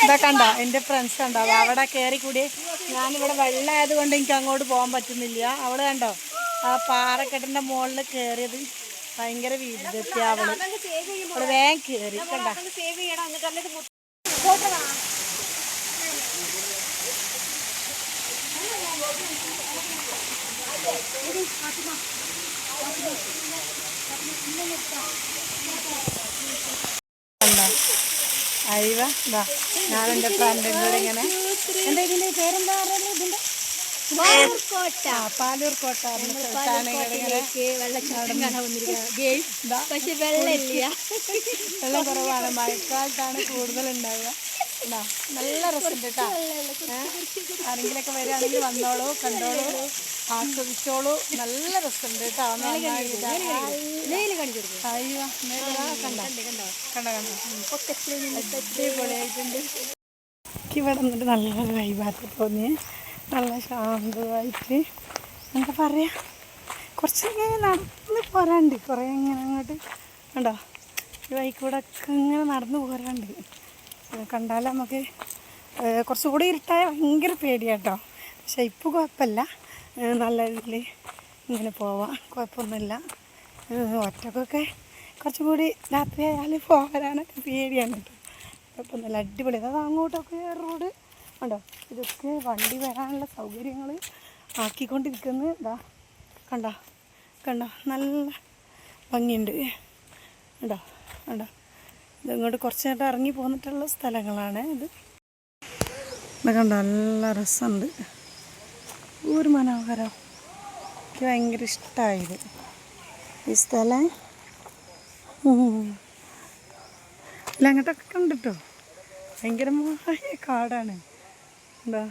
ഇതാ കണ്ടോ എൻ്റെ ഫ്രണ്ട്സ് കണ്ടോ അവിടെ കയറി കൂടി. ഞാനിവിടെ വെള്ളമായത് കൊണ്ട് എനിക്ക് അങ്ങോട്ട് പോകാൻ പറ്റുന്നില്ല. അവള് കണ്ടോ ആ പാറക്കെട്ടിൻ്റെ മുകളിൽ കയറിയത് ഭയങ്കര വീടെത്തി. അവള് വേഗം കയറി കണ്ടോ. അയവ ഇതാ ഞാനെൻ്റെ ഫ്രണ്ടിൻ്റെ കൂടെ ഇങ്ങനെ. എന്താ ഇതിൻ്റെ പേരെന്താ പറയുന്നത്? ഇതിൻ്റെ പാലൂർ കോട്ട പക്ഷെ വെള്ളമില്ല, വെള്ളം കുറവാണ്. മഴക്കാലത്താണ് കൂടുതലുണ്ടാവുക. നല്ല രസമുണ്ട് കേട്ടോ. ആരെങ്കിലൊക്കെ വരികയാണെങ്കിൽ വന്നോളൂ, കണ്ടോളൂ, ആസ്വദിച്ചോളൂ. നല്ല രസമുണ്ട് കേട്ടോ. അടിപൊളിയായിട്ടുണ്ട്. ഇവിടെ നിന്നിട്ട് നല്ലൊരു വൈബായിട്ട് തോന്നി. നല്ല ശാന്തമായിട്ട് എന്താ പറയുക, കുറച്ച് ഇങ്ങനെ നടന്ന് പോരാണ്ട്. കുറേ ഇങ്ങനെ അങ്ങോട്ട് കണ്ടോ ഈ വഴിക്കൂടെ ഒക്കെ ഇങ്ങനെ നടന്ന് പോരാണ്ട്. കണ്ടാൽ നമുക്ക് കുറച്ചുകൂടി ഇരുട്ടായ ഭയങ്കര പേടിയാട്ടോ. പക്ഷെ ഇപ്പോൾ കുഴപ്പമില്ല, നല്ല ഇതിൽ ഇങ്ങനെ പോവാം, കുഴപ്പമൊന്നുമില്ല. ഒറ്റക്കൊക്കെ കുറച്ചും കൂടി രാത്രി ആയാൽ പോരാനൊക്കെ പേടിയാണ് കേട്ടോ. കുഴപ്പമൊന്നുമില്ല, അടിപൊളി. അത് അങ്ങോട്ടൊക്കെ റോഡ് കണ്ടോ. ഇതൊക്കെ വണ്ടി വരാനുള്ള സൗകര്യങ്ങൾ ആക്കിക്കൊണ്ടിരിക്കുന്നത്. ഇതാ കണ്ടോ കണ്ടോ, നല്ല ഭംഗിയുണ്ട് കണ്ടോ കണ്ടോ. ഇതിങ്ങോട്ട് കുറച്ച് നേരം ഇറങ്ങി പോന്നിട്ടുള്ള സ്ഥലങ്ങളാണ് ഇത്. കണ്ടോ നല്ല രസമുണ്ട്, ഒരു മനോഹരം. എനിക്ക് ഭയങ്കര ഇഷ്ടമായത് ഈ സ്ഥലം. ഇല്ല അങ്ങോട്ടൊക്കെ കണ്ടിട്ടോ, ഭയങ്കരമായ കാടാണ്. എന്താ